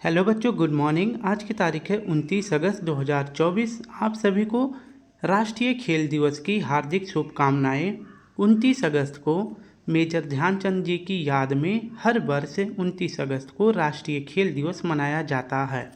Hello बच्चों, good morning. आज की तारीख है 29 अगस्त 2024। आप सभी को राष्ट्रीय खेल दिवस की हार्दिक शुभकामनाएं। 29 अगस्त को मेजर ध्यानचंद जी की याद में हर वर्ष 29 अगस्त को राष्ट्रीय खेल दिवस मनाया जाता है।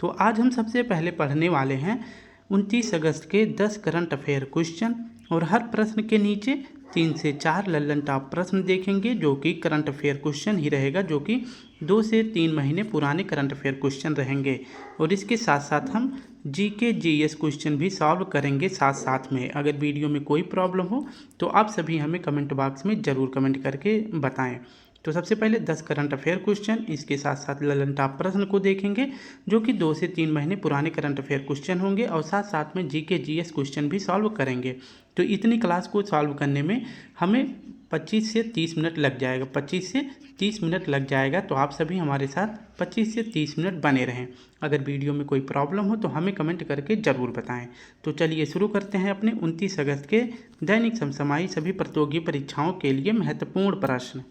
तो आज हम सबसे पहले पढ़ने वाले हैं 29 अगस्त के 10 करंट अफेयर क्वेश्चन, और हर प्रश्न के नीचे 3 से 4 लल्लन टॉप प्रश्न देखेंगे जो कि करंट अफेयर क्वेश्चन ही रहेगा, जो कि 2 से 3 महीने पुराने करंट अफेयर क्वेश्चन रहेंगे। और इसके साथ साथ हम जीके जीएस क्वेश्चन भी सॉल्व करेंगे साथ साथ में। अगर वीडियो में कोई प्रॉब्लम हो तो आप सभी हमें कमेंट बॉक्स में ज़रूर कमेंट करके बताएं। तो सबसे पहले 10 करंट अफेयर क्वेश्चन, इसके साथ साथ ललन टॉप प्रश्न को देखेंगे जो कि 2 से 3 महीने पुराने करंट अफेयर क्वेश्चन होंगे, और साथ साथ में जीके जीएस क्वेश्चन भी सॉल्व करेंगे। तो इतनी क्लास को सॉल्व करने में हमें 25 से 30 मिनट लग जाएगा। 25 से 30 मिनट लग जाएगा। तो आप सभी हमारे साथ 25 से 30 मिनट बने रहें। अगर वीडियो में कोई प्रॉब्लम हो तो हमें कमेंट करके ज़रूर बताएं। तो चलिए शुरू करते हैं अपने 29 अगस्त के दैनिक समसामयिक सभी प्रतियोगी परीक्षाओं के लिए महत्वपूर्ण प्रश्न।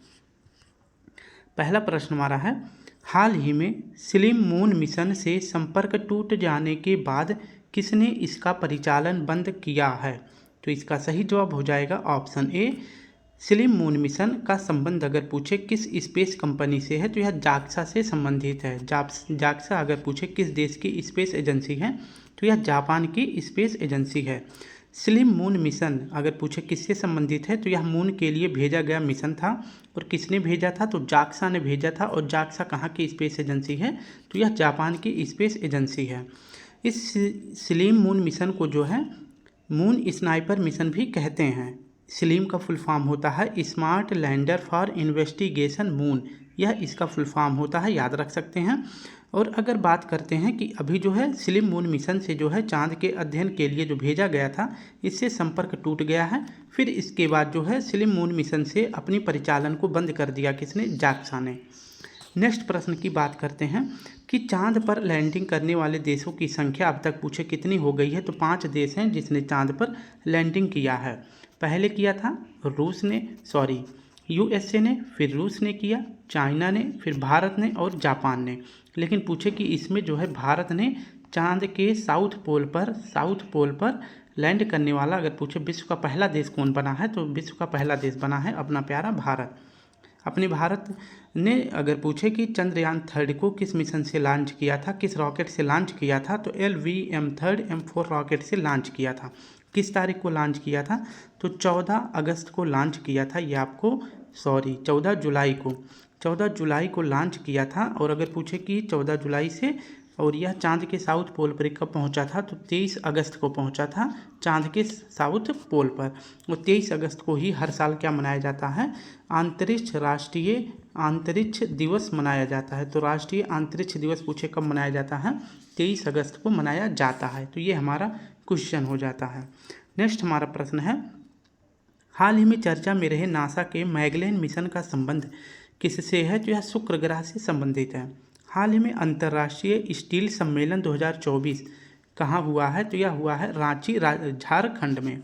पहला प्रश्न हमारा है, हाल ही में स्लिम मून मिशन से संपर्क टूट जाने के बाद किसने इसका परिचालन बंद किया है? तो इसका सही जवाब हो जाएगा option A, slim moon mission का संबंध अगर पूछे किस स्पेस कंपनी से है तो यह जाक्सा से संबंधित है। जाक्सा अगर पूछे किस देश की स्पेस एजेंसी है तो यह जापान की स्पेस एजेंसी है। स्लिम मून मिशन अगर पूछे किससे संबंधित है तो यह मून के लिए भेजा गया मिशन था। और किसने भेजा था? तो जाक्सा ने भेजा था। और जाक्सा कहाँ की स्पेस एजेंसी है? तो यह जापान की स्पेस एजेंसी है। इस स्लिम मून मिशन को जो है मून स्नाइपर मिशन भी कहते हैं। स्लिम का फुल फॉर्म होता है smart lander for investigation moon, यह इसका फुल फॉर्म होता है, याद रख सकते हैं। और अगर बात करते हैं कि अभी जो है स्लिम मून मिशन से जो है चांद के अध्ययन के लिए जो भेजा गया था, इससे संपर्क टूट गया है। फिर इसके बाद जो है स्लिम मून मिशन से अपनी परिचालन को बंद कर दिया किसने? जाक्सा ने। नेक्स्ट प्रश्न की बात करते हैं कि चांद पर लैंडिंग करने वाले देशों की संख्या अब तक पूछे कितनी हो गई है? तो 5 देश हैं जिसने चांद पर लैंडिंग किया है। पहले किया था यूएसए ने, फिर रूस ने किया, चाइना ने, फिर भारत ने और जापान ने। लेकिन पूछे कि इसमें जो है भारत ने चांद के साउथ पोल पर लैंड करने वाला अगर पूछे विश्व का पहला देश कौन बना है तो विश्व का पहला देश बना है अपना प्यारा भारत। अपने भारत ने अगर पूछे कि चंद्रयान 3 को किस मिशन से लॉन्च किया था, किस रॉकेट से लॉन्च किया था, तो LVM-3 रॉकेट से लॉन्च किया था। किस तारीख को लॉन्च किया था? तो 14 अगस्त को लॉन्च किया था। ये आपको 14 जुलाई को लॉन्च किया था। और अगर पूछे कि 14 जुलाई से, और यह चांद के साउथ पोल पर कब पहुंचा था? तो 23 अगस्त को पहुंचा था चांद के साउथ पोल पर। और 23 अगस्त को ही हर साल क्या मनाया जाता है? राष्ट्रीय अंतरिक्ष दिवस मनाया जाता है। तो राष्ट्रीय अंतरिक्ष दिवस पूछे कब मनाया जाता है? 23 अगस्त को मनाया जाता है। तो ये हमारा क्वेश्चन हो जाता है। नेक्स्ट हमारा प्रश्न है, हाल ही में चर्चा में रहे नासा के मैगेलन मिशन का संबंध किससे है? तो यह शुक्र ग्रह से संबंधित है। हाल ही में अंतर्राष्ट्रीय स्टील सम्मेलन 2024 कहाँ हुआ है? तो यह हुआ है रांची, झारखंड में।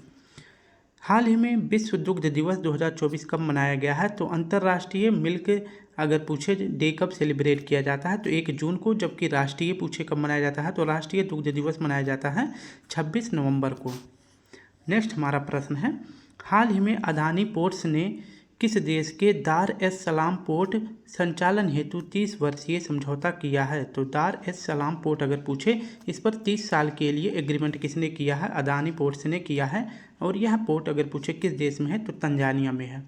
हाल ही में विश्व दुग्ध दिवस 2024 कब मनाया गया है? तो अंतर्राष्ट्रीय मिल्क अगर पूछे डे कब सेलिब्रेट किया जाता है? तो 1 जून को। जबकि राष्ट्रीय पूछे कब मनाया जाता है? तो राष्ट्रीय दुग्ध दिवस मनाया जाता है 26 नवंबर को। नेक्स्ट हमारा प्रश्न है, हाल ही में अदानी पोर्ट्स ने किस देश के दार एस सलाम पोर्ट संचालन हेतु 30 वर्षीय समझौता किया है? तो दार एस सलाम पोर्ट अगर पूछे इस पर 30 साल के लिए एग्रीमेंट किसने किया है? अदानी पोर्ट्स ने किया है। और यह पोर्ट अगर पूछे किस देश में है? तो तंजानिया में है।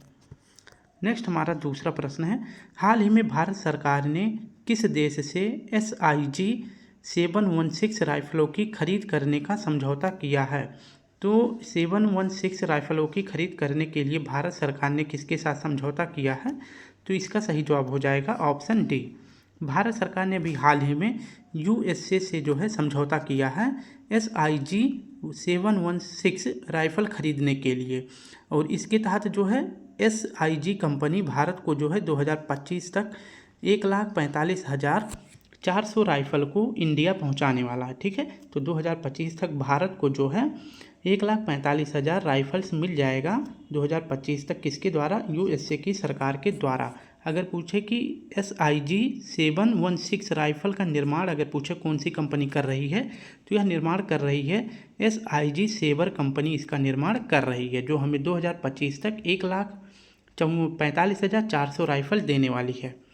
नेक्स्ट हमारा दूसरा प्रश्न है, हाल ही में भारत सरकार ने किस देश से SIG 716 राइफलों की खरीद करने का समझौता किया है? तो 716 राइफलों की खरीद करने के लिए भारत सरकार ने किसके साथ समझौता किया है? तो इसका सही जवाब हो जाएगा ऑप्शन डी। भारत सरकार ने भी हाल ही में USA से जो है समझौता किया है SIG 716 राइफल खरीदने के लिए। और इसके तहत जो है SIG कंपनी भारत को जो है 2025 तक 1,45,400 राइफल को इंडिया पहुंचाने वाला है। ठीक है, तो 2025 तक भारत को जो है 1,45,000 राइफल्स मिल जाएगा 2025 तक। किसके द्वारा? USA की सरकार के द्वारा। अगर पूछे कि SIG 716 राइफल का निर्माण अगर पूछे कौन सी कंपनी कर रही है, तो यह निर्माण कर रही है SIG सेबर कंपनी इसका निर्माण कर रही है, जो हमें 2025 तक 1,45,400 राइफल देने वाली है।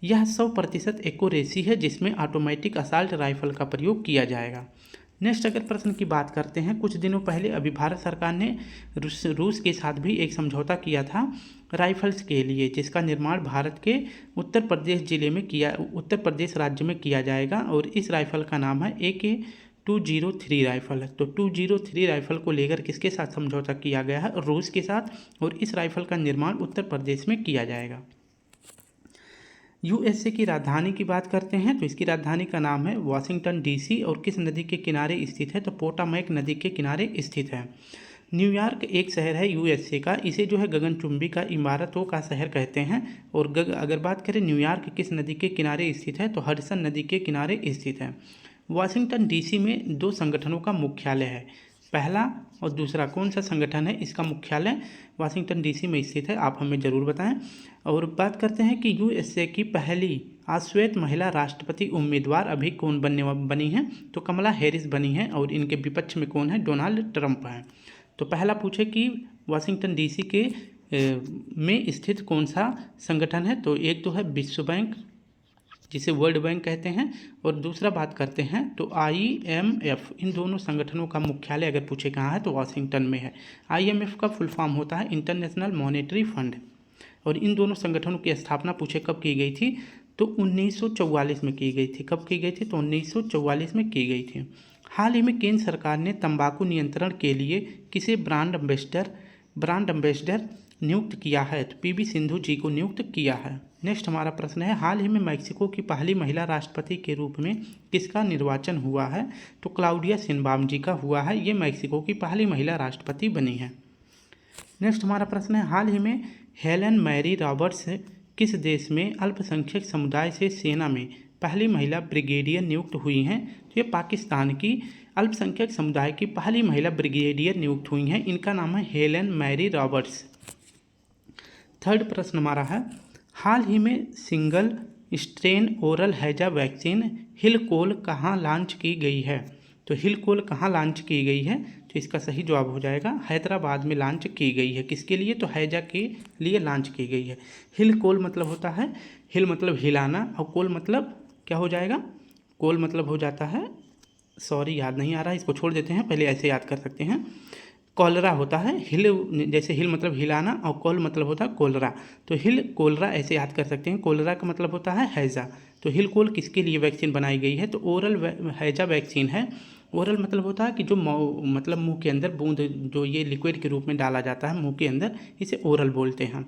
यह 100% एक्यूरेसी है जिसमें ऑटोमेटिक असॉल्ट राइफल का प्रयोग किया जाएगा। नेक्स्ट अगर प्रश्न की बात करते हैं, कुछ दिनों पहले अभी भारत सरकार ने रूस के साथ भी एक समझौता किया था राइफल्स के लिए, जिसका निर्माण भारत के उत्तर प्रदेश राज्य में किया जाएगा और इस राइफल का नाम है AK-203 राइफल। तो 203 राइफल को लेकर किसके साथ समझौता किया गया है? रूस के साथ, और इस राइफल का निर्माण उत्तर प्रदेश में किया जाएगा। USA की राजधानी की बात करते हैं तो इसकी राजधानी का नाम है वाशिंगटन DC और किस नदी के किनारे स्थित है? तो पोटामैक नदी के किनारे स्थित है। न्यूयॉर्क एक शहर है USA का, इसे जो है गगनचुंबी का इमारतों का शहर कहते हैं। और अगर बात करें न्यूयॉर्क किस नदी के किनारे स्थित है? तो हडसन नदी के किनारे स्थित है। वाशिंगटन DC में 2 संगठनों का मुख्यालय है, पहला और दूसरा। कौन सा संगठन है इसका मुख्यालय वाशिंगटन DC में स्थित है? आप हमें ज़रूर बताएं। और बात करते हैं कि USA की पहली अश्वेत महिला राष्ट्रपति उम्मीदवार अभी कौन बनी है? तो कमला हैरिस बनी है और इनके विपक्ष में कौन है? डोनाल्ड ट्रंप है। तो पहला पूछे कि वाशिंगटन DC के में स्थित कौन सा संगठन है? तो एक तो है विश्व बैंक जिसे वर्ल्ड बैंक कहते हैं, और दूसरा बात करते हैं तो IMF। इन दोनों संगठनों का मुख्यालय अगर पूछे कहाँ है? तो वाशिंगटन में है। IMF का फुल फॉर्म होता है इंटरनेशनल मॉनेटरी फंड। और इन दोनों संगठनों की स्थापना पूछे कब की गई थी? तो 1944 में की गई थी। कब की गई थी? तो 1944 में की गई थी। हाल ही में केंद्र सरकार ने तंबाकू नियंत्रण के लिए किसे ब्रांड एम्बेसडर नियुक्त किया है? तो PV सिंधु जी को नियुक्त किया है। नेक्स्ट हमारा प्रश्न है, हाल ही में मैक्सिको की पहली महिला राष्ट्रपति के रूप में किसका निर्वाचन हुआ है? तो क्लाउडिया शिनबाम जी का हुआ है। ये मैक्सिको की पहली महिला राष्ट्रपति बनी है। नेक्स्ट हमारा प्रश्न है, हाल ही में हेलन मैरी रॉबर्ट्स किस देश में अल्पसंख्यक समुदाय से सेना में पहली महिला ब्रिगेडियर नियुक्त हुई हैं? तो ये पाकिस्तान की अल्पसंख्यक समुदाय की पहली महिला ब्रिगेडियर नियुक्त हुई हैं। इनका नाम है हेलन मैरी रॉबर्ट्स। थर्ड प्रश्न हमारा है, हाल ही में सिंगल स्ट्रेन ओरल हैजा वैक्सीन हिलकोल कहाँ लॉन्च की गई है? तो हिलकोल कहाँ लॉन्च की गई है? तो इसका सही जवाब हो जाएगा हैदराबाद में लॉन्च की गई है। किसके लिए? तो हैजा के लिए लॉन्च की गई है। हिलकोल मतलब होता है, हिल मतलब हिलाना और कोल मतलब क्या हो जाएगा? कोल मतलब हो जाता है, सॉरी याद नहीं आ रहा, इसको छोड़ देते हैं, पहले ऐसे याद कर सकते हैं। कॉलरा होता है, हिल जैसे हिल मतलब हिलाना और कोल मतलब होता है कोलरा, तो हिल कोलरा ऐसे याद कर सकते हैं। कोलरा का मतलब होता है हैजा। तो हिल कोल किसके लिए वैक्सीन बनाई गई है? तो ओरल हैजा वैक्सीन है। ओरल मतलब होता है कि जो मतलब मुंह के अंदर बूंद जो ये लिक्विड के रूप में डाला जाता है मुंह के अंदर, इसे ओरल बोलते हैं।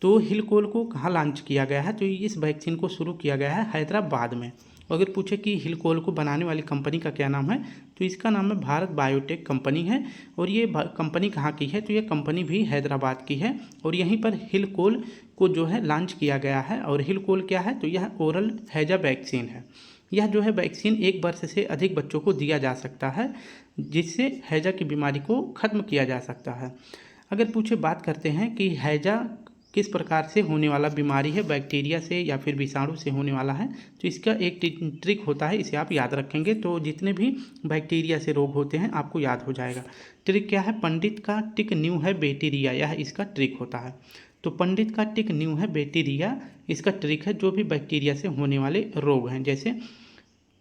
तो हिलकोल को कहाँ लॉन्च किया गया है? तो इस वैक्सीन को शुरू किया गया है हैदराबाद में। अगर पूछे कि हिलकोल को बनाने वाली कंपनी का क्या नाम है? तो इसका नाम है भारत बायोटेक कंपनी है। और ये कंपनी कहाँ की है? तो ये कंपनी भी हैदराबाद की है और यहीं पर हिलकोल को जो है लॉन्च किया गया है। और हिलकोल क्या है? तो यह ओरल हैजा वैक्सीन है। यह जो है वैक्सीन 1 वर्ष से अधिक बच्चों को दिया जा सकता है, जिससे हैजा की बीमारी को ख़त्म किया जा सकता है। अगर पूछे बात करते हैं कि हैजा किस प्रकार से होने वाला बीमारी है, बैक्टीरिया से या फिर विषाणु से होने वाला है, तो इसका एक ट्रिक होता है, इसे आप याद रखेंगे तो जितने भी बैक्टीरिया से रोग होते हैं आपको याद हो जाएगा। ट्रिक क्या है? पंडित का टिक न्यू है बैक्टीरिया, यह इसका ट्रिक होता है। तो पंडित का टिक न्यू है बैक्टीरिया इसका ट्रिक है। जो भी बैक्टीरिया से होने वाले रोग हैं, जैसे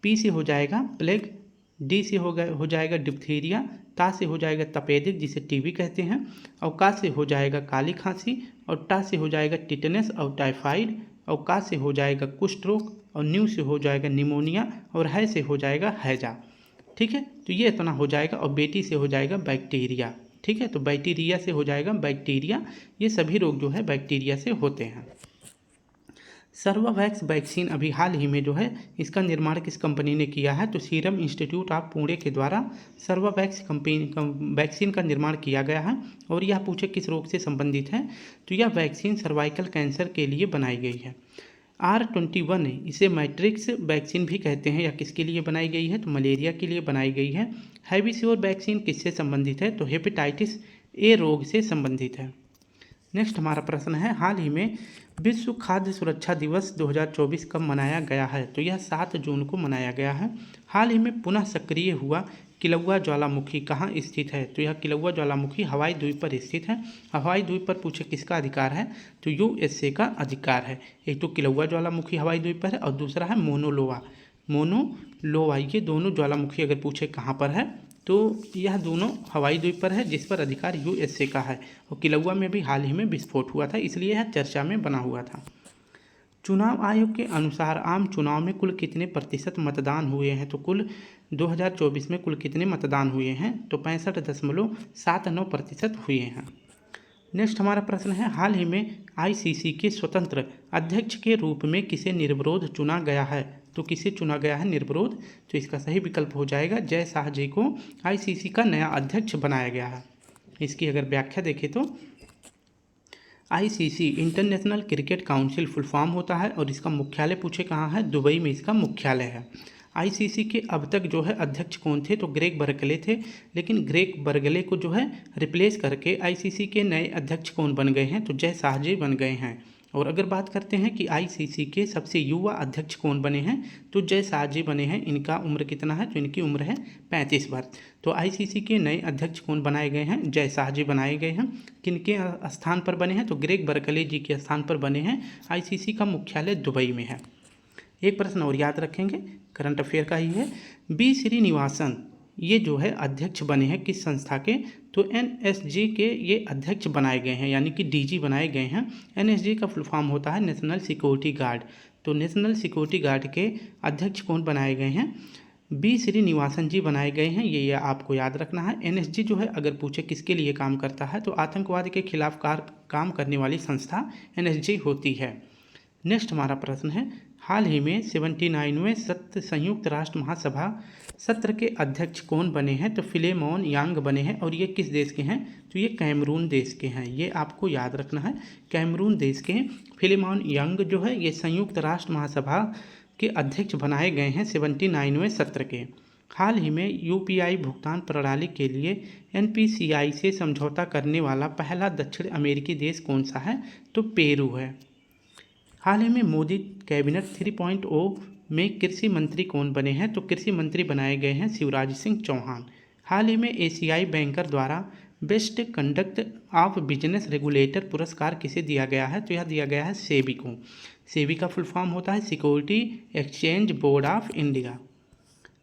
P से हो जाएगा प्लेग, D से हो जाएगा डिप्थीरिया, ता से हो जाएगा तपेदिक जिसे TB कहते हैं, और का से हो जाएगा काली खांसी, और टा से हो जाएगा टिटनस और टाइफाइड, और का से हो जाएगा कुष्ठ रोग, और न्यू से हो जाएगा निमोनिया, और है से हो जाएगा हैजा। ठीक है, तो ये इतना हो जाएगा। और बेटी से हो जाएगा बैक्टीरिया। ठीक है, तो बैक्टीरिया से हो जाएगा बैक्टीरिया। ये सभी रोग जो है बैक्टीरिया से होते हैं। सर्वावैक्स वैक्सीन अभी हाल ही में जो है इसका निर्माण किस कंपनी ने किया है? तो सीरम इंस्टीट्यूट ऑफ पुणे के द्वारा सर्वावैक्स वैक्सीन का निर्माण किया गया है। और यह पूछे किस रोग से संबंधित है? तो यह वैक्सीन सर्वाइकल कैंसर के लिए बनाई गई है। R21 इसे मैट्रिक्स वैक्सीन भी कहते हैं। यह किसके लिए बनाई गई है? तो मलेरिया के लिए बनाई गई है। हैविश्योर वैक्सीन किससे संबंधित है? तो हेपेटाइटिस A रोग से संबंधित है। नेक्स्ट हमारा प्रश्न है, हाल ही में विश्व खाद्य सुरक्षा दिवस 2024 कब मनाया गया है? तो यह 7 जून को मनाया गया है। हाल ही में पुनः सक्रिय हुआ किलौआ ज्वालामुखी कहाँ स्थित है? तो यह किलौआ ज्वालामुखी हवाई द्वीप पर स्थित है। हवाई द्वीप पर पूछे किसका अधिकार है? तो यूएसए का अधिकार है। एक तो किलौआ ज्वालामुखी हवाई द्वीप पर है और दूसरा है मोनो लोआ। ये दोनों ज्वालामुखी अगर पूछे कहाँ पर है तो यह दोनों हवाई द्वीप पर है, जिस पर अधिकार यूएसए का है। और किलौआ में भी हाल ही में विस्फोट हुआ था, इसलिए यह चर्चा में बना हुआ था। चुनाव आयोग के अनुसार आम चुनाव में कुल कितने प्रतिशत मतदान हुए हैं? तो कुल 2024 में कुल कितने मतदान हुए हैं? तो 65.79% हुए हैं। नेक्स्ट हमारा प्रश्न है, हाल ही में आईसीसी के स्वतंत्र अध्यक्ष के रूप में किसे निर्विरोध चुना गया है? तो किसे चुना गया है निर्विरोध? तो इसका सही विकल्प हो जाएगा जय शाह जी को आईसीसी का नया अध्यक्ष बनाया गया है। इसकी अगर व्याख्या देखें तो ICC international cricket council full form होता है और इसका मुख्यालय पूछे कहाँ है? दुबई में इसका मुख्यालय है। आईसीसी के अब तक जो है अध्यक्ष कौन थे? तो ग्रेग बर्कले थे, लेकिन ग्रेग बर्कले को जो है रिप्लेस करके आईसीसी के नए अध्यक्ष कौन बन गए हैं? तो जय शाह जी बन गए हैं। और अगर बात करते हैं कि आईसीसी के सबसे युवा अध्यक्ष कौन बने हैं, तो जय शाह जी बने हैं। इनका उम्र कितना है? तो इनकी उम्र है 35 वर्ष। तो आईसीसी के नए अध्यक्ष कौन बनाए गए हैं? जय शाह जी बनाए गए हैं। किनके स्थान पर बने हैं? तो ग्रेग बर्कले जी के स्थान पर बने हैं। आईसीसी का मुख्यालय दुबई में है। एक प्रश्न और याद रखेंगे, करंट अफेयर का ही है। बी श्रीनिवासन ये जो है अध्यक्ष बने हैं किस संस्था के? तो एनएसजी के ये अध्यक्ष बनाए गए हैं, यानी कि डीजी बनाए गए हैं। एनएसजी का फुल फॉर्म होता है नेशनल सिक्योरिटी गार्ड। तो नेशनल सिक्योरिटी गार्ड के अध्यक्ष कौन बनाए गए हैं? बी श्रीनिवासन जी बनाए गए हैं। ये आपको याद रखना है। एनएसजी जो है अगर पूछे किसके लिए काम करता है, तो आतंकवाद के खिलाफ काम करने वाली संस्था एनएसजी होती है। नेक्स्ट हमारा प्रश्न है, हाल ही में 79वें संयुक्त राष्ट्र महासभा सत्र के अध्यक्ष कौन बने हैं? तो फिलेमोन यांग बने हैं। और ये किस देश के हैं? तो ये कैमरून देश के हैं। ये आपको याद रखना है, कैमरून देश के फिलेमोन यांग जो है ये संयुक्त राष्ट्र महासभा के अध्यक्ष बनाए गए हैं 79वें सत्र के। हाल ही में यूपीआई भुगतान प्रणाली के लिए एनपीसीआई से समझौता करने वाला पहला दक्षिण अमेरिकी देश कौन सा है? तो पेरू है। हाल ही में मोदी कैबिनेट 3.0 में कृषि मंत्री कौन बने हैं? तो कृषि मंत्री बनाए गए हैं शिवराज सिंह चौहान। हाल ही में एशियाई बैंकर द्वारा best conduct of business regulator पुरस्कार किसे दिया गया है? तो यह दिया गया है सेबी को। सेबी का फुल फॉर्म होता है security exchange board of India.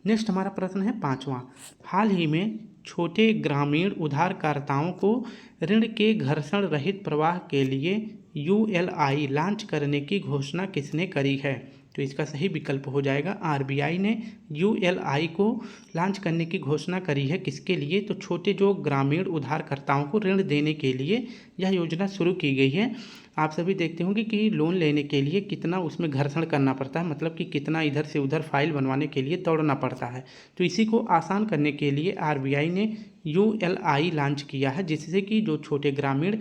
Next हमारा प्रश्न है 5वां, हाल ही में छोटे ग्रामीण उधारकर्ताओं को ऋण के घर्षण रहित प्रवाह के लिए यूएलआई लॉन्च करने की घोषणा किसने करी है? तो इसका सही विकल्प हो जाएगा आरबीआई ने यूएलआई को लॉन्च करने की घोषणा करी है। किसके लिए? तो छोटे जो ग्रामीण उधारकर्ताओं को ऋण देने के लिए यह योजना शुरू की गई है। आप सभी देखते होंगे कि लोन लेने के लिए कितना उसमें घर्षण करना पड़ता है, मतलब कि कितना इधर से उधर फाइल बनवाने के लिए दौड़ना पड़ता है। तो इसी को आसान करने के लिए आरबीआई ने यूएलआई लॉन्च किया है, जिससे कि जो छोटे ग्रामीण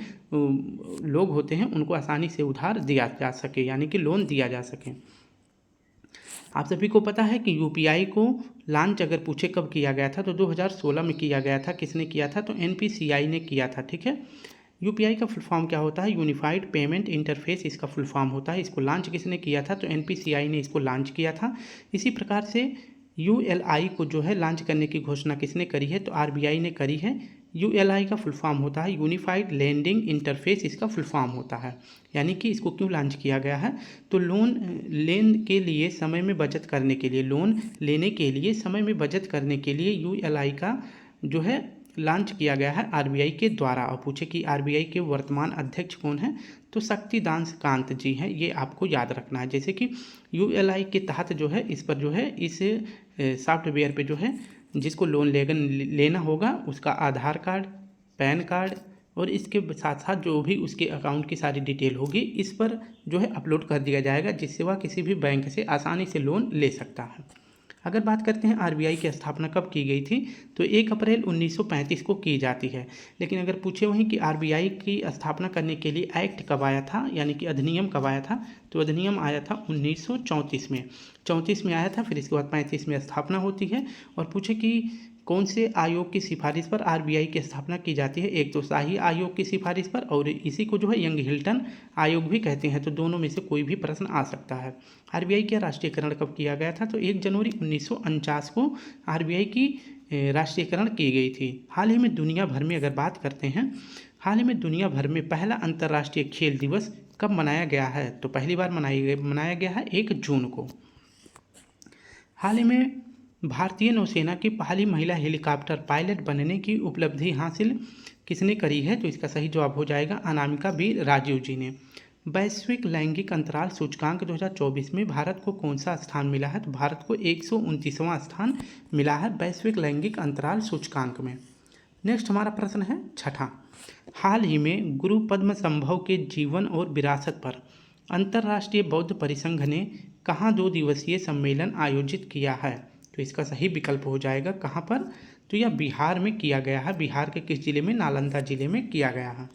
लोग होते हैं उनको आसानी से उधार दिया जा सके, यानी कि लोन दिया जा सके। आप सभी को पता है कि यूपीआई को लॉन्च अगर पूछे कब किया गया था, तो 2016 में किया गया था। किसने किया था? तो एनपीसीआई ने किया था। ठीक है। यूपीआई का फुल फॉर्म क्या होता है? यूनिफाइड पेमेंट इंटरफेस इसका फुल फॉर्म होता है। इसको लॉन्च किसने किया था? तो एनपीसीआई ने इसको लॉन्च किया था। इसी प्रकार से यूएलआई को जो है लॉन्च करने की घोषणा किसने करी है? तो आरबीआई ने करी है। यूएलआई का फुल फॉर्म होता है यूनिफाइड लेंडिंग इंटरफेस, इसका फुल फॉर्म होता है। यानी कि इसको क्यों लॉन्च किया गया है? तो लोन लेने के लिए समय में बचत करने के लिए, लोन लेने के लिए समय में बचत करने के लिए यूएलआई का जो है लॉन्च किया गया है आरबीआई के द्वारा। और पूछे कि आरबीआई के वर्तमान अध्यक्ष कौन हैं? तो शक्तिकांत कांत जी हैं। ये आपको याद रखना है। जैसे कि यूएलआई के तहत जो है इस पर जो है इस सॉफ्टवेयर पे जो है जिसको लोन लेना होगा उसका आधार कार्ड, पैन कार्ड और इसके साथ साथ जो भी उसके अकाउंट की सारी डिटेल होगी इस पर जो है अपलोड कर दिया जाएगा, जिससे वह किसी भी बैंक से आसानी से लोन ले सकता है। अगर बात करते हैं आरबीआई की स्थापना कब की गई थी, तो 1 अप्रैल 1935 को की जाती है। लेकिन अगर पूछे वहीं कि आरबीआई की स्थापना करने के लिए एक्ट कब आया था, यानी कि अधिनियम कब आया था, तो अधिनियम आया था 1934 में। 34 में आया था, फिर इसके बाद 35 में स्थापना होती है। और पूछे कि कौन से आयोग की सिफारिश पर आरबीआई की स्थापना की जाती है? एक तो शाही आयोग की सिफारिश पर और इसी को जो है यंग हिल्टन आयोग भी कहते हैं। तो दोनों में से कोई भी प्रश्न आ सकता है। आरबीआई का राष्ट्रीयकरण कब किया गया था? तो 1 जनवरी 1949 को आरबीआई की राष्ट्रीयकरण की गई थी। हाल ही में दुनिया भर में अगर बात करते हैं, हाल ही में दुनिया भर में पहला अंतर्राष्ट्रीय खेल दिवस कब मनाया गया है? तो पहली बार मनाया गया है 1 जून को। हाल ही में भारतीय नौसेना की पहली महिला हेलीकॉप्टर पायलट बनने की उपलब्धि हासिल किसने करी है? तो इसका सही जवाब हो जाएगा अनामिका बी राजीव जी ने। वैश्विक लैंगिक अंतराल सूचकांक 2024 में भारत को कौन सा स्थान मिला है? तो भारत को 129वां स्थान मिला है वैश्विक लैंगिक अंतराल सूचकांक में। नेक्स्ट हमारा प्रश्न है छठा। हाल ही में गुरु पद्म संभव के जीवन और विरासत पर अंतर्राष्ट्रीय बौद्ध परिसंघ ने कहाँ 2 दिवसीय सम्मेलन आयोजित किया है? तो इसका सही विकल्प हो जाएगा कहाँ पर? तो यह बिहार में किया गया है। बिहार के किस जिले में? नालंदा जिले में किया गया है।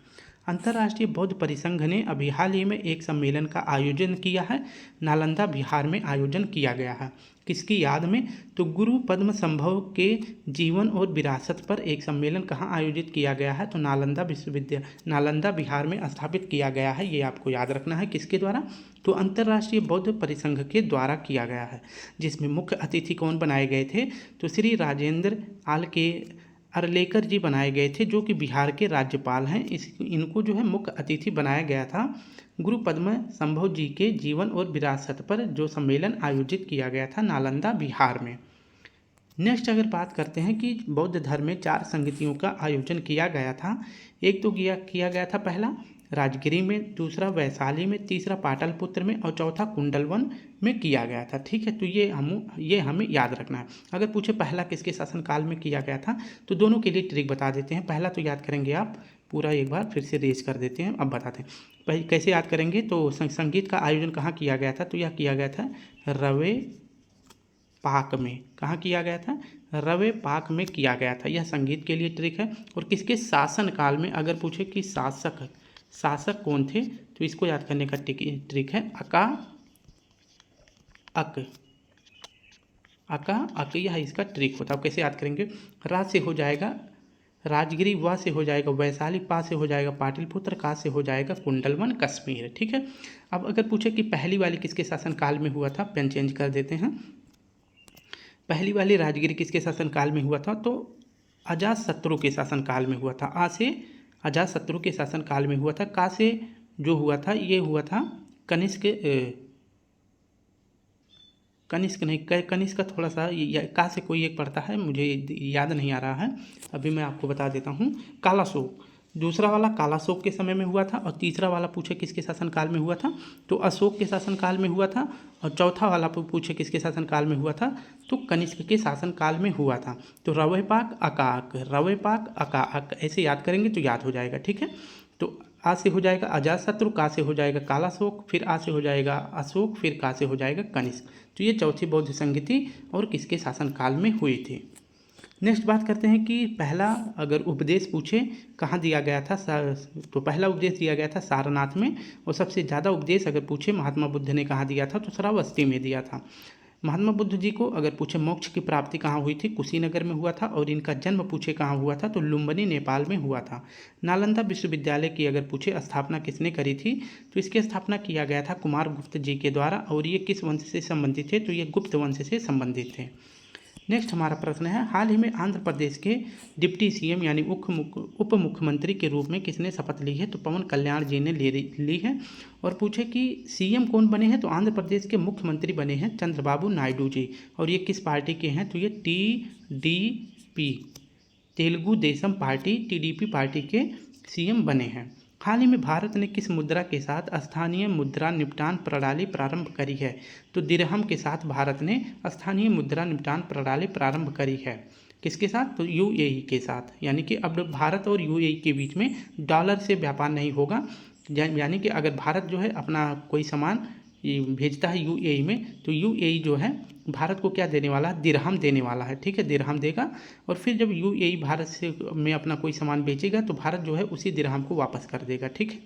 अंतर्राष्ट्रीय बौद्ध परिसंघ ने अभी हाल ही में एक सम्मेलन का आयोजन किया है। नालंदा बिहार में आयोजन किया गया है। किसकी याद में? तो गुरु पद्म संभव के जीवन और विरासत पर एक सम्मेलन कहाँ आयोजित किया गया है? तो नालंदा विश्वविद्यालय नालंदा बिहार में स्थापित किया गया है। ये आपको याद रखना है। किसके द्वारा? तो अंतर्राष्ट्रीय बौद्ध परिसंघ के द्वारा किया गया है। जिसमें मुख्य अतिथि कौन बनाए गए थे? तो श्री राजेंद्र आल के अरलेकर जी बनाए गए थे, जो कि बिहार के राज्यपाल हैं। इनको जो है मुख्य अतिथि बनाया गया था। गुरु पद्म संभव जी के जीवन और विरासत पर जो सम्मेलन आयोजित किया गया था नालंदा बिहार में। नेक्स्ट अगर बात करते हैं कि बौद्ध धर्म में 4 संगतियों का आयोजन किया गया था। एक तो किया गया था पहला राजगिरी में, दूसरा वैशाली में, तीसरा पाटलिपुत्र में और चौथा कुंडलवन में किया गया था। ठीक है, तो ये हमें याद रखना है। अगर पूछे पहला किसके शासनकाल में किया गया था, तो दोनों के लिए ट्रिक बता देते हैं। पहला तो याद करेंगे आप, पूरा एक बार फिर से रेज कर देते हैं। अब बताते हैं कैसे याद करेंगे। तो संगीत का आयोजन कहाँ किया गया था? तो यह किया गया था रवे पाक में। कहाँ किया गया था? रवे पाक में किया गया था। यह संगीत के लिए ट्रिक है। और किसके शासनकाल में अगर पूछे कि शासक कौन थे, तो इसको याद करने का ट्रिक है अक यह इसका ट्रिक होता है। कैसे याद करेंगे? रा से हो जाएगा राजगिरी, व से हो जाएगा वैशाली, पा से हो जाएगा पाटलिपुत्र, का से हो जाएगा कुंडलवन कश्मीर। ठीक है। अब अगर पूछे कि पहली वाली किसके शासनकाल में हुआ था, पेन चेंज कर देते हैं। पहली वाली राजगिरी किसके शासनकाल में हुआ था? तो अजातशत्रु के शासनकाल में हुआ था। आ से अजातशत्रु के शासनकाल में हुआ था। का से जो हुआ था ये हुआ था कनिष्क नहीं, कनिष्क का थोड़ा सा का से कोई एक पड़ता है, मुझे याद नहीं आ रहा है, अभी मैं आपको बता देता हूँ। कालाशोक, दूसरा वाला कालाशोक के समय में हुआ था। और तीसरा वाला पूछे किसके शासनकाल में हुआ था, तो अशोक के शासनकाल में हुआ था। और चौथा वाला पूछे किसके शासनकाल में हुआ था, तो कनिष्क के शासनकाल में हुआ था। तो रवे पाक अकाक ऐसे याद करेंगे तो याद हो जाएगा। ठीक है। तो आ से हो जाएगा अजातशत्रु, का से हो जाएगा कालाशोक, फिर आ से हो जाएगा अशोक, फिर का से हो जाएगा कनिष्क। तो ये चौथी बौद्ध संगति और किसके शासनकाल में हुई थी। नेक्स्ट बात करते हैं कि पहला अगर उपदेश पूछे कहाँ दिया गया था, तो पहला उपदेश दिया गया था सारनाथ में। और सबसे ज़्यादा उपदेश अगर पूछे महात्मा बुद्ध ने कहाँ दिया था, तो श्रावस्ती में दिया था। महात्मा बुद्ध जी को अगर पूछे मोक्ष की प्राप्ति कहाँ हुई थी, कुशीनगर में हुआ था। और इनका जन्म पूछे कहाँ हुआ था, तो लुम्बिनी नेपाल में हुआ था। नालंदा विश्वविद्यालय की अगर पूछे स्थापना किसने करी थी, तो इसकी स्थापना किया गया था कुमार गुप्त जी के द्वारा। और ये किस वंश से संबंधित थे, तो ये गुप्त वंश से संबंधित थे। नेक्स्ट हमारा प्रश्न है, हाल ही में आंध्र प्रदेश के डिप्टी सीएम यानी उप मुख्यमंत्री के रूप में किसने शपथ ली है, तो पवन कल्याण जी ने ली है। और पूछे कि सीएम कौन बने हैं, तो आंध्र प्रदेश के मुख्यमंत्री बने हैं चंद्रबाबू नायडू जी। और ये किस पार्टी के हैं, तो ये TDP Telugu Desam party TDP party के सीएम बने हैं। हाल ही में भारत ने किस मुद्रा के साथ स्थानीय मुद्रा निपटान प्रणाली प्रारंभ करी है, तो दिरहम के साथ भारत ने स्थानीय मुद्रा निपटान प्रणाली प्रारंभ करी है। किसके साथ, तो यूएई के साथ। यानी कि अब भारत और यूएई के बीच में डॉलर से व्यापार नहीं होगा। यानी कि अगर भारत जो है अपना कोई सामान भेजता है यूएई में, तो यूएई जो है भारत को क्या देने वाला है, दिरहम देने वाला है। ठीक है, दिरहम देगा। और फिर जब यूएई भारत से में अपना कोई सामान बेचेगा, तो भारत जो है उसी दिरहम को वापस कर देगा। ठीक है।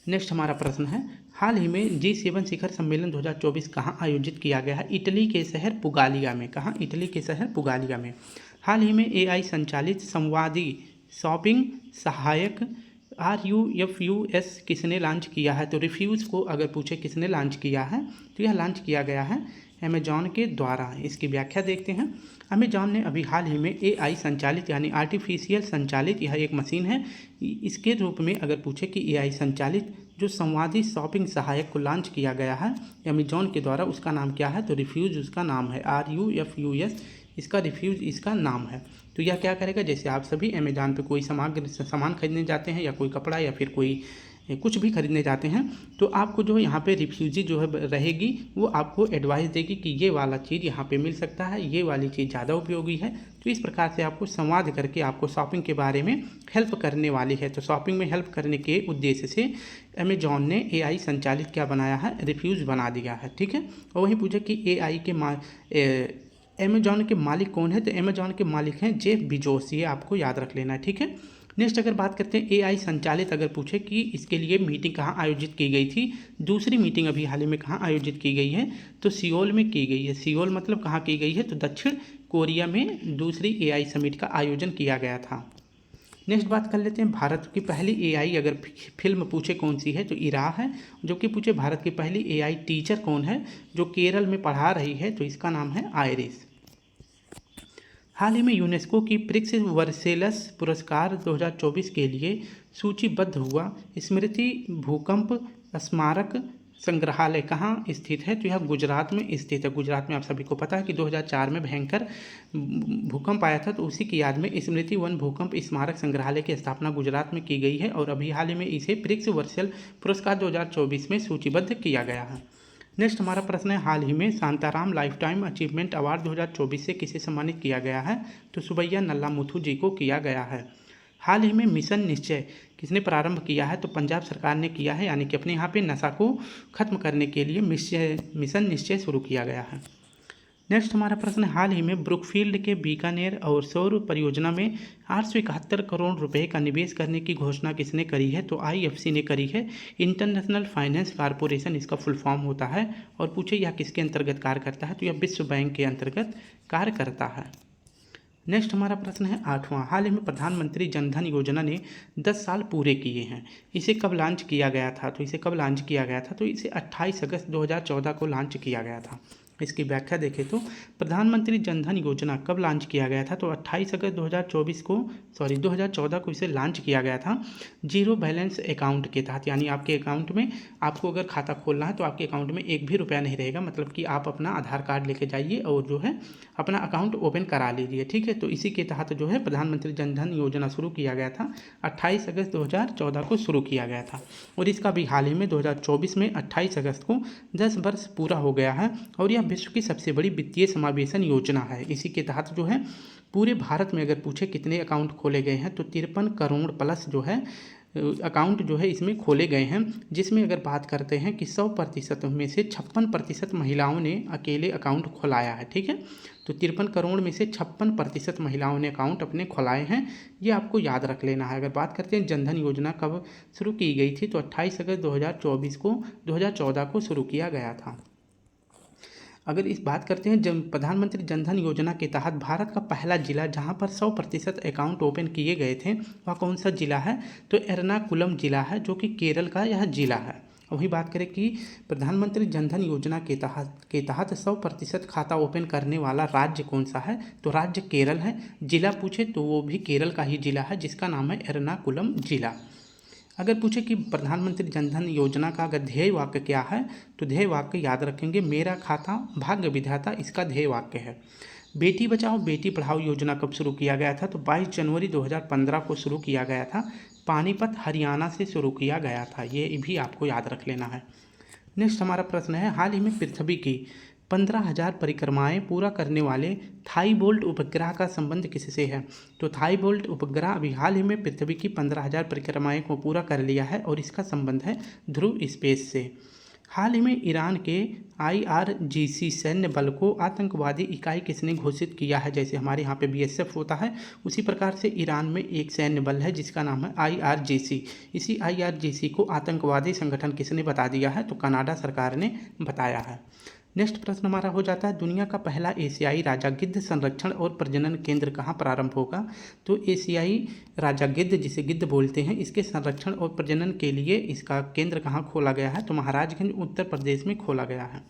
नेक्स्ट हमारा प्रश्न है, हाल ही में G7 शिखर सम्मेलन 2024 कहाँ आयोजित किया गया है? इटली के शहर पुगालिया में। कहाँ? इटली के शहर पुगालिया में। हाल ही में AI संचालित संवादी शॉपिंग सहायक RUFUS किसने लॉन्च किया है? तो रिफ्यूज़ को अगर पूछे किसने लॉन्च किया है तो यह लॉन्च किया गया है अमेजॉन के द्वारा। इसकी व्याख्या देखते हैं। अमेजॉन ने अभी हाल ही में AI संचालित यानी आर्टिफिशियल संचालित, यह एक मशीन है, इसके रूप में अगर पूछे कि AI संचालित जो संवादी शॉपिंग सहायक को लॉन्च किया गया है अमेजॉन के द्वारा, उसका नाम क्या है? तो रिफ्यूज़ उसका नाम है, RUFUS इसका रिफ्यूज़ इसका नाम है। तो यह क्या करेगा, जैसे आप सभी अमेजॉन पे कोई सामान खरीदने जाते हैं या कोई कपड़ा या फिर कोई कुछ भी खरीदने जाते हैं तो आपको जो है यहाँ पे रिफ्यूजी जो है रहेगी, वो आपको एडवाइस देगी कि ये वाला चीज़ यहाँ पे मिल सकता है, ये वाली चीज़ ज़्यादा उपयोगी है। तो इस प्रकार से आपको संवाद करके आपको शॉपिंग के बारे में हेल्प करने वाली है। तो शॉपिंग में हेल्प करने के उद्देश्य से अमेजॉन ने AI संचालित क्या बनाया है? रिफ्यूज़ बना दिया है। ठीक है। और वहीं पूछे कि AI के अमेजॉन के मालिक कौन है? तो अमेजॉन के मालिक हैं जेफ बिजोस, ये आपको याद रख लेना है। ठीक है। नेक्स्ट अगर बात करते हैं AI संचालित, अगर पूछे कि इसके लिए मीटिंग कहाँ आयोजित की गई थी, दूसरी मीटिंग अभी हाल ही में कहाँ आयोजित की गई है? तो सियोल में की गई है। सियोल मतलब कहाँ की गई है? तो दक्षिण कोरिया में दूसरी AI समिट का आयोजन किया गया था। नेक्स्ट बात कर लेते हैं, भारत की पहली AI अगर फिल्म पूछे कौन सी है तो इरा है। जो कि पूछे भारत की पहली AI टीचर कौन है जो केरल में पढ़ा रही है, तो इसका नाम है आयरिस। हाल ही में यूनेस्को की प्रिक्स वर्सेलस पुरस्कार 2024 के लिए सूचीबद्ध हुआ स्मृति भूकंप स्मारक संग्रहालय कहाँ स्थित है? तो यह गुजरात में स्थित है। गुजरात में आप सभी को पता है कि 2004 में भयंकर भूकंप आया था, तो उसी की याद में स्मृति वन भूकंप स्मारक संग्रहालय की स्थापना गुजरात में की गई है और अभी हाल ही में इसे प्रिक्स वर्सेल पुरस्कार 2024 में सूचीबद्ध किया गया है। नेक्स्ट हमारा प्रश्न है, हाल ही में Shantaram life time achievement award 2024 से किसे सम्मानित किया गया है? तो सुबैया नल्लामुथु जी को किया गया है। हाल ही में मिशन निश्चय किसने प्रारंभ किया है? तो पंजाब सरकार ने किया है, यानी कि अपने यहाँ पे नशा को खत्म करने के लिए मिशन निश्चय शुरू किया गया है। नेक्स्ट हमारा प्रश्न, हाल ही में ब्रुकफील्ड के बीकानेर और सौर परियोजना में 871 करोड़ रुपए का निवेश करने की घोषणा किसने करी है? तो IFC ने करी है, इंटरनेशनल फाइनेंस कॉरपोरेशन इसका फुल फॉर्म होता है। और पूछे यह किसके अंतर्गत कार्य करता है? तो यह विश्व बैंक के अंतर्गत कार्य करता है। नेक्स्ट हमारा प्रश्न है 8वां, हाल ही में प्रधानमंत्री जनधन योजना ने 10 साल पूरे किए हैं। इसे कब लॉन्च किया गया था? तो इसे कब लॉन्च किया गया था? तो इसे 28 अगस्त 2014 को लॉन्च किया गया था। इसकी व्याख्या देखें तो प्रधानमंत्री जनधन योजना कब लॉन्च किया गया था? तो 28 अगस्त 2014 को इसे लॉन्च किया गया था जीरो बैलेंस अकाउंट के तहत, यानी आपके अकाउंट में आपको अगर खाता खोलना है तो आपके अकाउंट में एक भी रुपया नहीं रहेगा, मतलब कि आप अपना आधार कार्ड लेके जाइए और जो है अपना अकाउंट ओपन करा लीजिए। ठीक है। तो इसी के तहत जो है प्रधानमंत्री जनधन योजना शुरू किया गया था, 28 अगस्त 2014 को शुरू किया गया था और इसका भी हाल ही में 2024 में 28 अगस्त को 10 वर्ष पूरा हो गया है और यह विश्व की सबसे बड़ी वित्तीय समावेशन योजना है। इसी के तहत जो है पूरे भारत में अगर पूछे कितने अकाउंट खोले गए हैं तो 53 करोड़ प्लस जो है अकाउंट जो है इसमें खोले गए हैं, जिसमें अगर बात करते हैं कि 100% में से 56% महिलाओं ने अकेले अकाउंट खोलाया है। ठीक है। तो 53 करोड़ में से 56% महिलाओं ने अकाउंट अपने खोलाए हैं, ये आपको याद रख लेना है। अगर बात करते हैं जनधन योजना कब शुरू की गई थी तो 28 अगस्त 2014 को शुरू किया गया था। अगर इस बात करते हैं जब प्रधानमंत्री जनधन योजना के तहत भारत का पहला जिला जहां पर 100% अकाउंट ओपन किए गए थे वह कौन सा जिला है? तो एर्नाकुलम जिला है, जो कि केरल का यह जिला है। वही बात करें कि प्रधानमंत्री जनधन योजना के तहत 100% खाता ओपन करने वाला राज्य कौन सा है? तो राज्य केरल है। जिला पूछे तो वो भी केरल का ही जिला है जिसका नाम है एर्नाकुलम जिला। अगर पूछे कि प्रधानमंत्री जनधन योजना का अगर ध्येय वाक्य क्या है तो ध्येय वाक्य याद रखेंगे, मेरा खाता भाग्य विधाता, इसका ध्येय वाक्य है। बेटी बचाओ बेटी पढ़ाओ योजना कब शुरू किया गया था? तो 22 जनवरी 2015 को शुरू किया गया था, पानीपत हरियाणा से शुरू किया गया था, ये भी आपको याद रख लेना है। नेक्स्ट हमारा प्रश्न है, हाल ही में पृथ्वी की 15,000 परिक्रमाएं पूरा करने वाले थाईबोल्ट उपग्रह का संबंध किससे है? तो थाईबोल्ट उपग्रह अभी हाल ही में पृथ्वी की 15,000 परिक्रमाएं को पूरा कर लिया है और इसका संबंध है ध्रुव स्पेस से। हाल ही में ईरान के IRGC सैन्य बल को आतंकवादी इकाई किसने घोषित किया है? जैसे हमारे यहाँ पे BSF होता है, उसी प्रकार से ईरान में एक सैन्य बल है जिसका नाम है IRGC। इसी IRGC को आतंकवादी संगठन किसने बता दिया है? तो कनाडा सरकार ने बताया है। नेक्स्ट प्रश्न हमारा हो जाता है, दुनिया का पहला एशियाई राजा गिद्ध संरक्षण और प्रजनन केंद्र कहाँ प्रारंभ होगा? तो एशियाई राजा गिद्ध, जिसे गिद्ध बोलते हैं, इसके संरक्षण और प्रजनन के लिए इसका केंद्र कहाँ खोला गया है? तो महाराजगंज उत्तर प्रदेश में खोला गया है।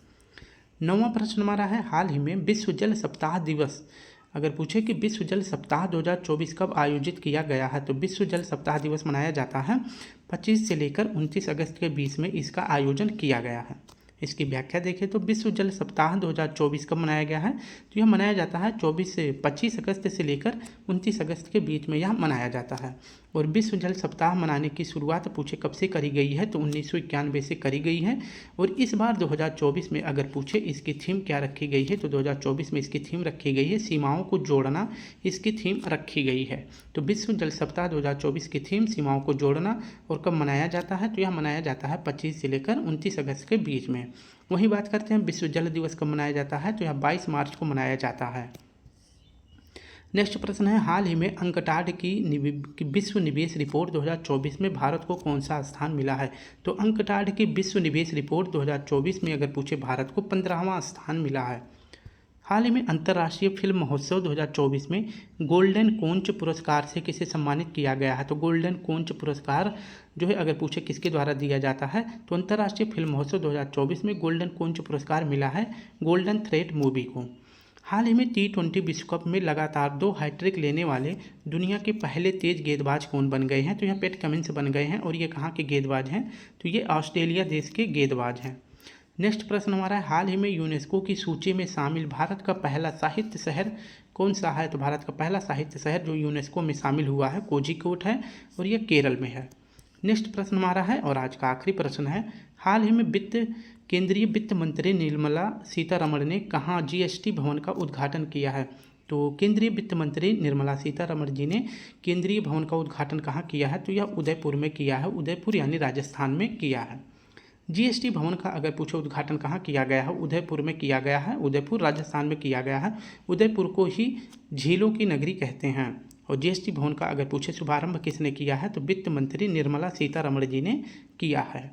9वां प्रश्न हमारा है, हाल ही में विश्व जल सप्ताह दिवस अगर पूछे कि विश्व जल सप्ताह 2024 कब आयोजित किया गया है? तो विश्व जल सप्ताह दिवस मनाया जाता है 25 से लेकर 29 अगस्त के बीच में इसका आयोजन किया गया है। इसकी व्याख्या देखें तो विश्व जल सप्ताह 2024 कब मनाया गया है? तो यह मनाया जाता है 25 अगस्त से लेकर 29 अगस्त के बीच में यह मनाया जाता है। और विश्व जल सप्ताह मनाने की शुरुआत पूछे कब से करी गई है? तो 1991 से करी गई है। और इस बार 2024 में अगर पूछे इसकी थीम क्या रखी गई है? तो 2024 में इसकी थीम रखी गई है सीमाओं को जोड़ना, इसकी थीम रखी गई है। तो विश्व जल सप्ताह 2024 की थीम सीमाओं को जोड़ना। और कब मनाया जाता है? तो यह मनाया जाता है 25 से लेकर 29 अगस्त के बीच में। वही बात करते हैं विश्व जल दिवस कब मनाया जाता है? तो यह 22 मार्च को मनाया जाता है। नेक्स्ट प्रश्न है, हाल ही में अंकटाड की विश्व निवेश रिपोर्ट 2024 में भारत को कौन सा स्थान मिला है? तो अंकटाड की विश्व निवेश रिपोर्ट 2024 में अगर पूछे भारत को 15वां स्थान मिला है। हाल ही में अंतर्राष्ट्रीय फिल्म महोत्सव 2024 में गोल्डन कोंच पुरस्कार से किसे सम्मानित किया गया है? तो गोल्डन कोंच पुरस्कार जो है अगर पूछे किसके द्वारा दिया जाता है? तो अंतर्राष्ट्रीय फिल्म महोत्सव 2024 में गोल्डन कोंच पुरस्कार मिला है गोल्डन थ्रेड मूवी को। हाल ही में T20 विश्व कप में लगातार 2 हैट्रिक लेने वाले दुनिया के पहले तेज गेंदबाज कौन बन गए हैं? तो यह पैट कमिंस बन गए हैं। और ये कहाँ के गेंदबाज हैं? तो ये ऑस्ट्रेलिया देश के गेंदबाज हैं। नेक्स्ट प्रश्न हमारा है, हाल ही में यूनेस्को की सूची में शामिल भारत का पहला साहित्य शहर कौन सा है? तो भारत का पहला साहित्य शहर जो यूनेस्को में शामिल हुआ है कोझिकोड है और यह केरल में है। नेक्स्ट प्रश्न हमारा है और आज का आखिरी प्रश्न है, हाल ही में केंद्रीय वित्त मंत्री निर्मला सीतारमण ने कहाँ GST भवन का उद्घाटन किया है? तो केंद्रीय वित्त मंत्री निर्मला सीतारमण जी ने केंद्रीय भवन का उद्घाटन कहाँ किया है? तो यह उदयपुर में किया है। उदयपुर यानी राजस्थान में किया है। GST भवन का अगर पूछे उद्घाटन कहाँ किया गया है? उदयपुर में किया गया है। उदयपुर राजस्थान में किया गया है। उदयपुर को ही झीलों की नगरी कहते हैं। और GST भवन का अगर पूछे शुभारंभ किसने किया है? तो वित्त मंत्री निर्मला सीतारमण जी ने किया है।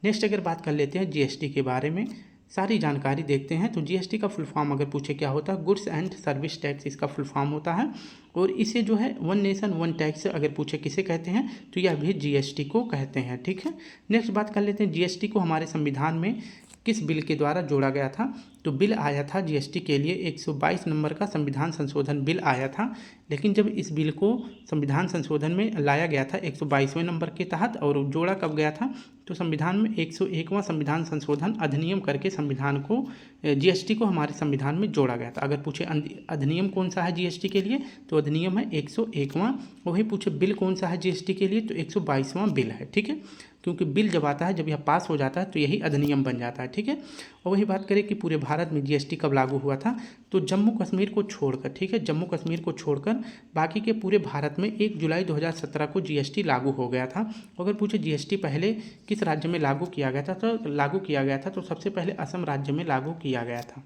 नेक्स्ट अगर बात कर लेते हैं GST के बारे में, सारी जानकारी देखते हैं। तो GST का फुल फॉर्म अगर पूछे क्या होता है? गुड्स एंड सर्विस टैक्स इसका फुल फॉर्म होता है। और इसे जो है वन नेशन वन टैक्स अगर पूछे किसे कहते हैं? तो यह भी GST को कहते हैं। ठीक है, नेक्स्ट बात कर लेते हैं GST को हमारे संविधान में किस बिल के द्वारा जोड़ा गया था? तो बिल आया था GST के लिए 122 नंबर का संविधान संशोधन बिल आया था। लेकिन जब इस बिल को संविधान संशोधन में लाया गया था 122वें नंबर के तहत, और जोड़ा कब गया था? तो संविधान में 101वां संविधान संशोधन अधिनियम करके संविधान को GST को हमारे संविधान में जोड़ा गया था। अगर पूछे अधिनियम कौन सा है GST के लिए? तो अधिनियम है 101वां। वही पूछे बिल कौन सा है GST के लिए? तो 122वां बिल है। ठीक है, क्योंकि बिल जब आता है, जब यह पास हो जाता है तो यही अधिनियम बन जाता है। ठीक है, और वही बात करें कि पूरे भारत में GST कब लागू हुआ था? तो जम्मू कश्मीर को छोड़कर, ठीक है, जम्मू कश्मीर को छोड़कर बाकी के पूरे भारत में 1 जुलाई 2017 को GST लागू हो गया था। अगर पूछे GST पहले किस राज्य में लागू किया गया था? तो सबसे पहले असम राज्य में लागू किया गया था।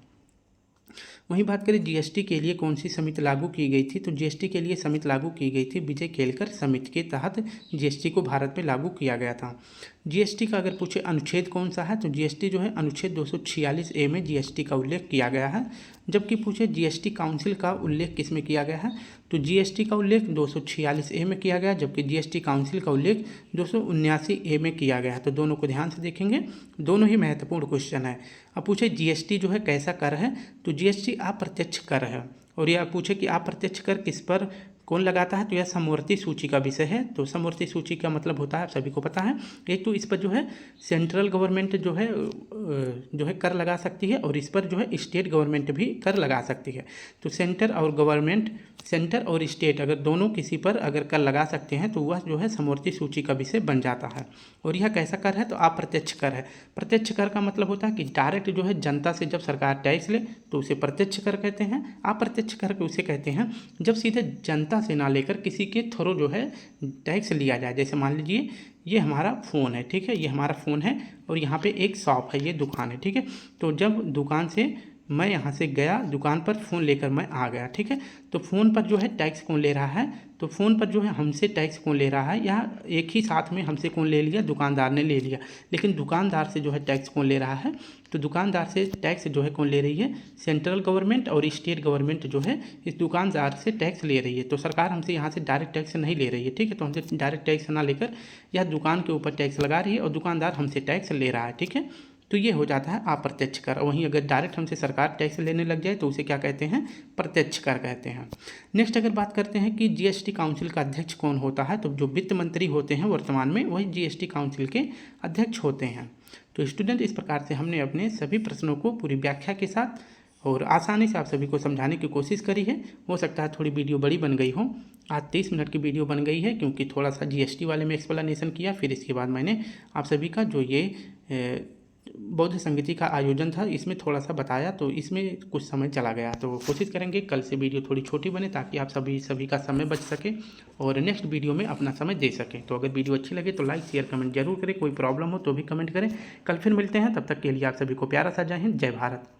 वहीं बात करें GST के लिए कौन सी समिति लागू की गई थी? तो GST के लिए समिति लागू की गई थी विजय केलकर समिति के तहत GST को भारत में लागू किया गया था। GST का अगर पूछे अनुच्छेद कौन सा है? तो GST जो है अनुच्छेद 246A में GST का उल्लेख किया गया है। जबकि पूछे GST काउंसिल का उल्लेख किस में किया गया है? तो GST का उल्लेख 246A में किया गया, जबकि GST काउंसिल का उल्लेख 279A में किया गया है। तो दोनों को ध्यान से देखेंगे, दोनों ही महत्वपूर्ण क्वेश्चन है। अब पूछे GST जो है कैसा कर है? तो GST अप्रत्यक्ष कर है। और यह पूछे कि अप्रत्यक्ष कर किस पर कौन लगाता है? तो यह समवर्ती सूची का विषय है। तो समवर्ती सूची का मतलब होता है, आप सभी को पता है, एक तो इस पर जो है सेंट्रल गवर्नमेंट जो है कर लगा सकती है, और इस पर जो है स्टेट गवर्नमेंट भी कर लगा सकती है। तो सेंटर और स्टेट अगर दोनों किसी पर अगर कर लगा सकते हैं तो वह जो है समवर्ती सूची का विषय बन जाता है। और यह कैसा कर है? तो अप्रत्यक्ष कर है। प्रत्यक्ष कर का मतलब होता है कि डायरेक्ट जो है जनता से जब सरकार टैक्स ले तो उसे प्रत्यक्ष कर कहते हैं। अप्रत्यक्ष कर के उसे कहते हैं जब सीधे जनता से ना लेकर किसी के थ्रू जो है टैक्स लिया जाए। जैसे मान लीजिए ये हमारा फ़ोन है, ठीक है, ये हमारा फ़ोन है और यहाँ पे एक शॉप है, ये दुकान है, ठीक है। तो जब दुकान से मैं यहाँ से गया दुकान पर, फ़ोन लेकर मैं आ गया, ठीक है। तो फ़ोन पर जो है टैक्स कौन ले रहा है, तो फ़ोन पर जो है हमसे टैक्स कौन ले रहा है, या एक ही साथ में हमसे कौन ले लिया, दुकानदार ने ले लिया। लेकिन दुकानदार से जो है टैक्स कौन ले रहा है, तो दुकानदार से टैक्स जो है कौन ले रही है, सेंट्रल गवर्नमेंट और स्टेट गवर्नमेंट जो है इस दुकानदार से टैक्स ले रही है। तो सरकार हमसे यहाँ से डायरेक्ट टैक्स नहीं ले रही है, ठीक है। तो हमसे डायरेक्ट टैक्स ना लेकर यह दुकान के ऊपर टैक्स लगा रही है और दुकानदार हमसे टैक्स ले रहा है, ठीक है। तो ये हो जाता है अप्रत्यक्ष कर। वहीं अगर डायरेक्ट हमसे सरकार टैक्स लेने लग जाए तो उसे क्या कहते हैं, प्रत्यक्ष कर कहते हैं। नेक्स्ट अगर बात करते हैं कि जीएसटी काउंसिल का अध्यक्ष कौन होता है, तो जो वित्त मंत्री होते हैं वर्तमान में वही जीएसटी काउंसिल के अध्यक्ष होते हैं। तो स्टूडेंट, इस प्रकार से हमने अपने सभी प्रश्नों को पूरी व्याख्या के साथ और आसानी से आप सभी को समझाने की कोशिश करी है। हो सकता है थोड़ी वीडियो बड़ी बन गई हो, आज 30 मिनट की वीडियो बन गई है क्योंकि थोड़ा सा जीएसटी वाले में एक्सप्लेनेशन किया, फिर इसके बाद मैंने आप सभी का जो ये बौद्ध संगीति का आयोजन था इसमें थोड़ा सा बताया, तो इसमें कुछ समय चला गया। तो कोशिश करेंगे कल से वीडियो थोड़ी छोटी बने ताकि आप सभी का समय बच सके और नेक्स्ट वीडियो में अपना समय दे सकें। तो अगर वीडियो अच्छी लगे तो लाइक शेयर कमेंट जरूर करें, कोई प्रॉब्लम हो तो भी कमेंट करें। कल फिर मिलते हैं, तब तक के लिए आप सभी को प्यारा सा जय हिंद, जय भारत।